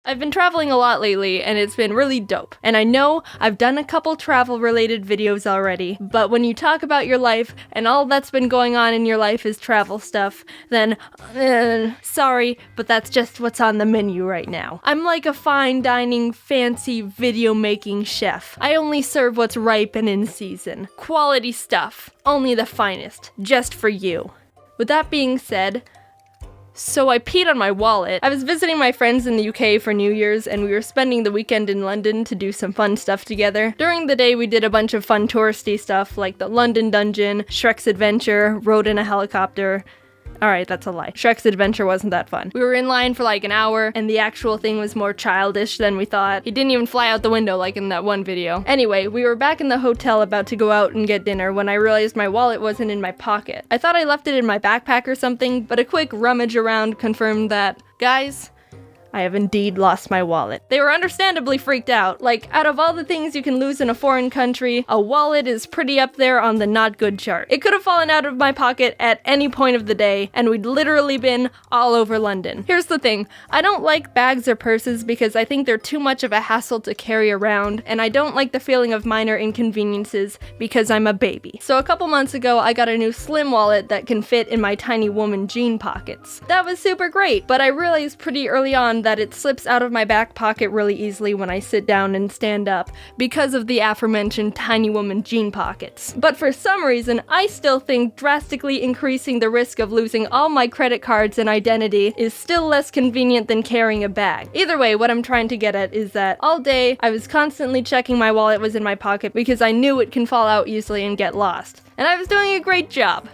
I've been traveling a lot lately, and it's been really dope. And I know I've done a couple travel-related videos already, but when you talk about your life, and all that's been going on in your life is travel stuff, then, sorry, but that's just what's on the menu right now. I'm like a fine dining, fancy video-making chef. I only serve what's ripe and in season. Quality stuff. Only the finest. Just for you. With that being said, so I peed on my wallet. I was visiting my friends in the UK for New Year's, and we were spending the weekend in London to do some fun stuff together. During the day, we did a bunch of fun touristy stuff like the London Dungeon, Shrek's Adventure, rode in a helicopter. Alright, that's a lie. Shrek's Adventure wasn't that fun. We were in line for like an hour, and the actual thing was more childish than we thought. He didn't even fly out the window like in that one video. Anyway, we were back in the hotel about to go out and get dinner when I realized my wallet wasn't in my pocket. I thought I left it in my backpack or something, but a quick rummage around confirmed that, guys, I have indeed lost my wallet. They were understandably freaked out. Like, out of all the things you can lose in a foreign country, a wallet is pretty up there on the not good chart. It could have fallen out of my pocket at any point of the day, and we'd literally been all over London. Here's the thing, I don't like bags or purses because I think they're too much of a hassle to carry around, and I don't like the feeling of minor inconveniences because I'm a baby. So a couple months ago, I got a new slim wallet that can fit in my tiny woman jean pockets. That was super great, but I realized pretty early on that it slips out of my back pocket really easily when I sit down and stand up because of the aforementioned tiny woman jean pockets. But for some reason, I still think drastically increasing the risk of losing all my credit cards and identity is still less convenient than carrying a bag. Either way, what I'm trying to get at is that all day I was constantly checking my wallet was in my pocket because I knew it can fall out easily and get lost. And I was doing a great job.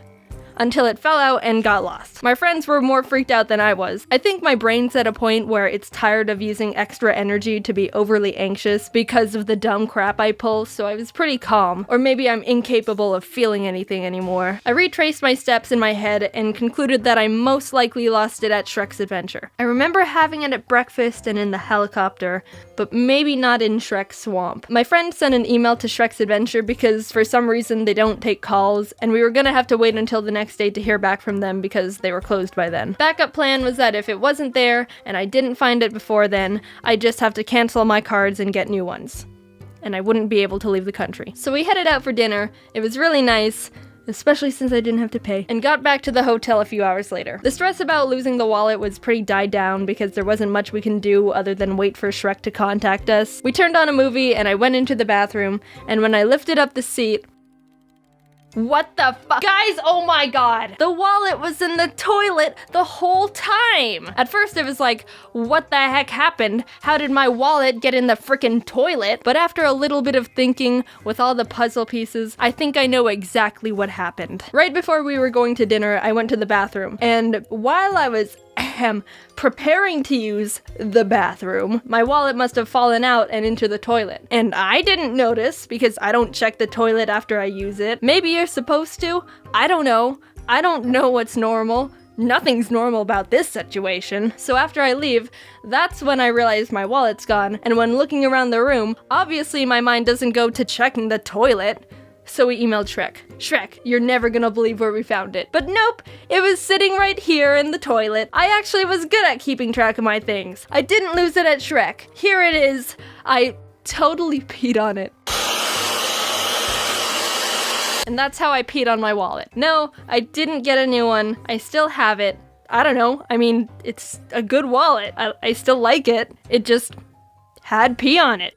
Until it fell out and got lost. My friends were more freaked out than I was. I think my brain's at a point where it's tired of using extra energy to be overly anxious because of the dumb crap I pull, so I was pretty calm. Or maybe I'm incapable of feeling anything anymore. I retraced my steps in my head and concluded that I most likely lost it at Shrek's Adventure. I remember having it at breakfast and in the helicopter, but maybe not in Shrek's Swamp. My friend sent an email to Shrek's Adventure because for some reason they don't take calls, and we were gonna have to wait until the next day to hear back from them because they were closed by then. Backup plan was that if it wasn't there and I didn't find it before then, I'd just have to cancel my cards and get new ones. And I wouldn't be able to leave the country. So we headed out for dinner. It was really nice, especially since I didn't have to pay, and got back to the hotel a few hours later. The stress about losing the wallet was pretty died down because there wasn't much we can do other than wait for Shrek to contact us. We turned on a movie and I went into the bathroom, and when I lifted up the seat, what the fuck? Guys, oh my god! The wallet was in the toilet the whole time! At first it was like, what the heck happened? How did my wallet get in the frickin' toilet? But after a little bit of thinking, with all the puzzle pieces, I think I know exactly what happened. Right before we were going to dinner, I went to the bathroom, and while I was preparing to use the bathroom, my wallet must have fallen out and into the toilet. And I didn't notice because I don't check the toilet after I use it. Maybe you're supposed to. I don't know. I don't know what's normal. Nothing's normal about this situation. So after I leave, that's when I realize my wallet's gone. And when looking around the room, obviously my mind doesn't go to checking the toilet. So we emailed Shrek. Shrek, you're never gonna believe where we found it. But nope, it was sitting right here in the toilet. I actually was good at keeping track of my things. I didn't lose it at Shrek. Here it is. I totally peed on it. And that's how I peed on my wallet. No, I didn't get a new one. I still have it. I don't know. I mean, it's a good wallet. I still like it. It just had pee on it.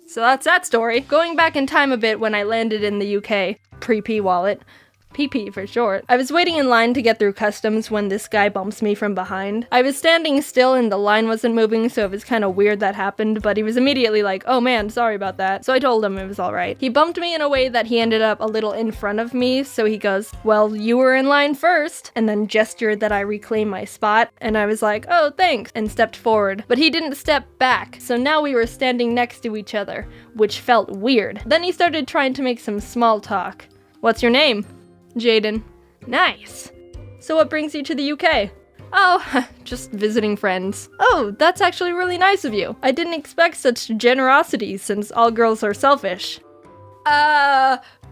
So that's that story. Going back in time a bit when I landed in the UK, pre-pee wallet, PP for short. I was waiting in line to get through customs when this guy bumps me from behind. I was standing still and the line wasn't moving, so it was kind of weird that happened, but he was immediately like, oh man, sorry about that. So I told him it was alright. He bumped me in a way that he ended up a little in front of me, so he goes, well, you were in line first, and then gestured that I reclaim my spot, and I was like, oh, thanks, and stepped forward. But he didn't step back, so now we were standing next to each other, which felt weird. Then he started trying to make some small talk. What's your name? Jaiden. Nice. So what brings you to the UK? Oh, just visiting friends. Oh, that's actually really nice of you. I didn't expect such generosity since all girls are selfish.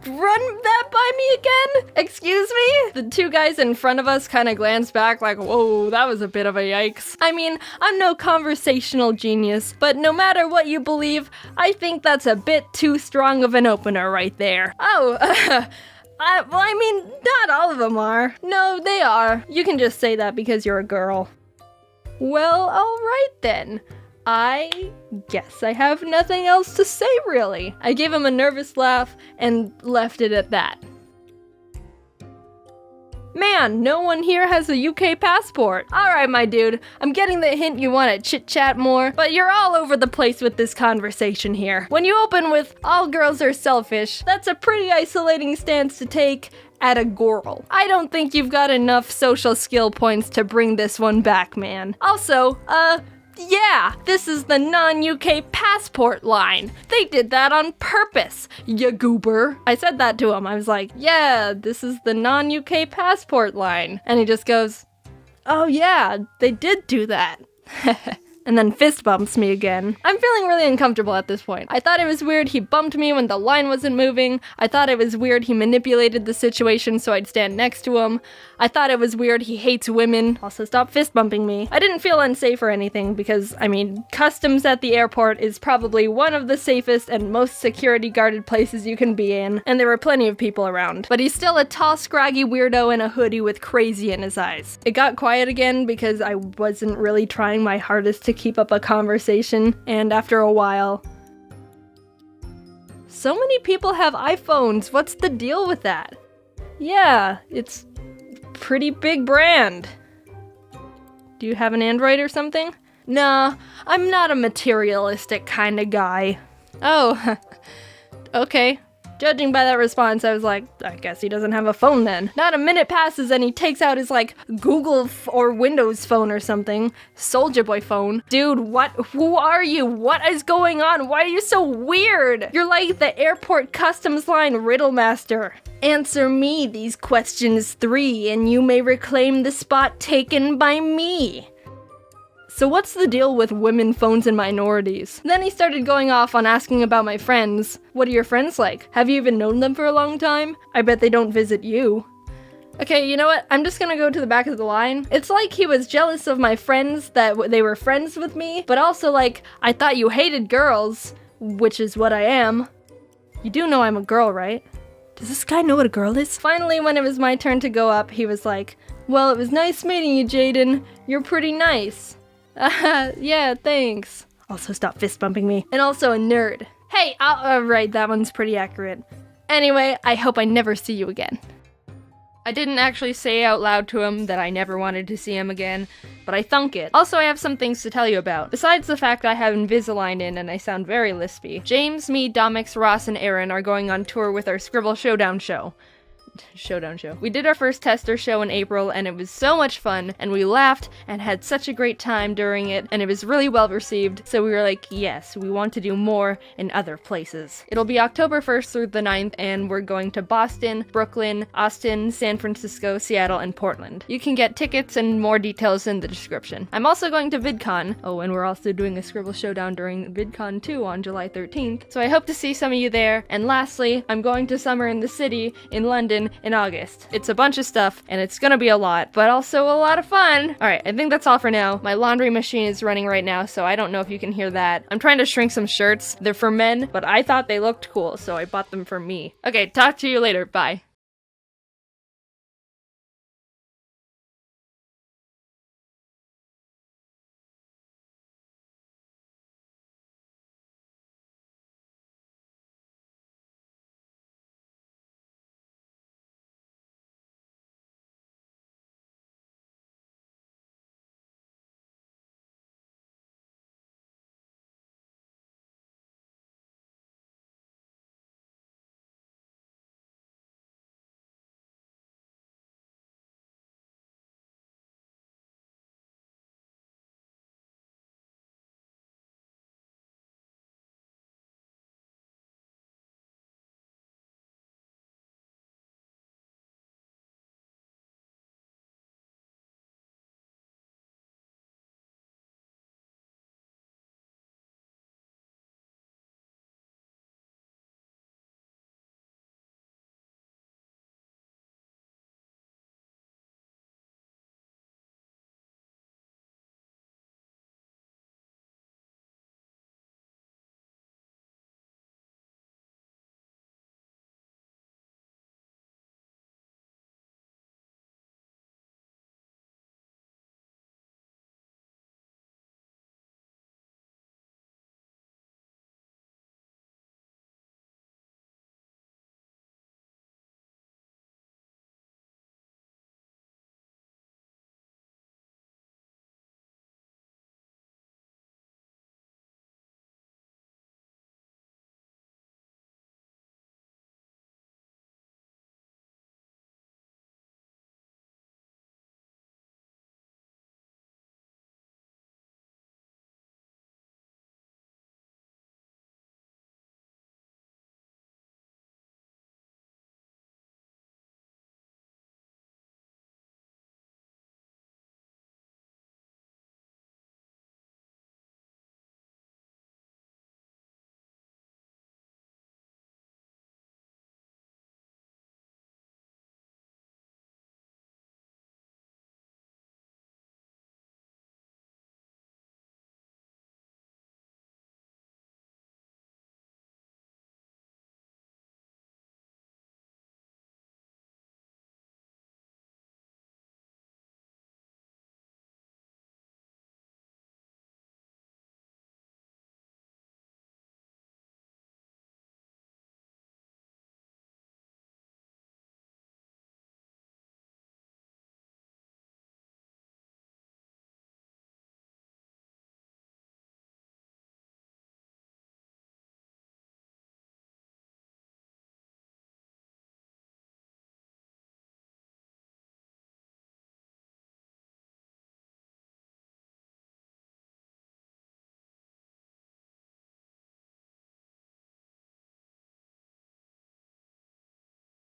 run that by me again? Excuse me? The two guys in front of us kind of glanced back like, whoa, that was a bit of a yikes. I mean, I'm no conversational genius, but no matter what you believe, I think that's a bit too strong of an opener right there. Oh, I mean, not all of them are. No, they are. You can just say that because you're a girl. Well, alright then. I guess I have nothing else to say, really. I gave him a nervous laugh and left it at that. Man, no one here has a UK passport. Alright, my dude, I'm getting the hint you want to chit-chat more, but you're all over the place with this conversation here. When you open with, all girls are selfish, that's a pretty isolating stance to take at a girl. I don't think you've got enough social skill points to bring this one back, man. Also, yeah, this is the non-UK passport line. They did that on purpose, ya goober. I said that to him. I was like, yeah, this is the non-UK passport line. And he just goes, oh yeah, they did do that. And then fist bumps me again. I'm feeling really uncomfortable at this point. I thought it was weird he bumped me when the line wasn't moving. I thought it was weird he manipulated the situation so I'd stand next to him. I thought it was weird he hates women. Also, stop fist bumping me. I didn't feel unsafe or anything because, I mean, customs at the airport is probably one of the safest and most security guarded places you can be in, and there were plenty of people around. But he's still a tall, scraggy weirdo in a hoodie with crazy in his eyes. It got quiet again because I wasn't really trying my hardest to keep up a conversation, and after a while, so many people have iPhones, what's the deal with that? Yeah, it's pretty big brand. Do you have an Android or something? Nah, I'm not a materialistic kind of guy. Oh, okay. Judging by that response, I was like, I guess he doesn't have a phone then. Not a minute passes and he takes out his, like, Google or Windows phone or something. Soulja Boy phone. Dude, what? Who are you? What is going on? Why are you so weird? You're like the airport customs line riddle master. Answer me these questions 3 and you may reclaim the spot taken by me. So what's the deal with women, phones, and minorities? Then he started going off on asking about my friends. What are your friends like? Have you even known them for a long time? I bet they don't visit you. Okay, you know what? I'm just gonna go to the back of the line. It's like he was jealous of my friends that they were friends with me, but also like, I thought you hated girls, which is what I am. You do know I'm a girl, right? Does this guy know what a girl is? Finally, when it was my turn to go up, he was like, well, it was nice meeting you, Jaiden. You're pretty nice. Yeah, thanks. Also, stop fist bumping me. And also a nerd. Hey, right, that one's pretty accurate. Anyway, I hope I never see you again. I didn't actually say out loud to him that I never wanted to see him again, but I thunk it. Also, I have some things to tell you about. Besides the fact I have Invisalign in and I sound very lispy, James, me, Domix, Ross, and Aaron are going on tour with our Scribble Showdown show. We did our first tester show in April and it was so much fun and we laughed and had such a great time during it and it was really well received, so we were like, yes, we want to do more in other places. It'll be October 1st through the 9th and we're going to Boston, Brooklyn, Austin, San Francisco, Seattle, and Portland. You can get tickets and more details in the description. I'm also going to VidCon. Oh, and we're also doing a Scribble Showdown during VidCon 2 on July 13th, so I hope to see some of you there. And lastly, I'm going to Summer in the City in London in August. It's a bunch of stuff, and it's gonna be a lot, but also a lot of fun. Alright, I think that's all for now. My laundry machine is running right now, so I don't know if you can hear that. I'm trying to shrink some shirts. They're for men, but I thought they looked cool, so I bought them for me. Okay, talk to you later. Bye.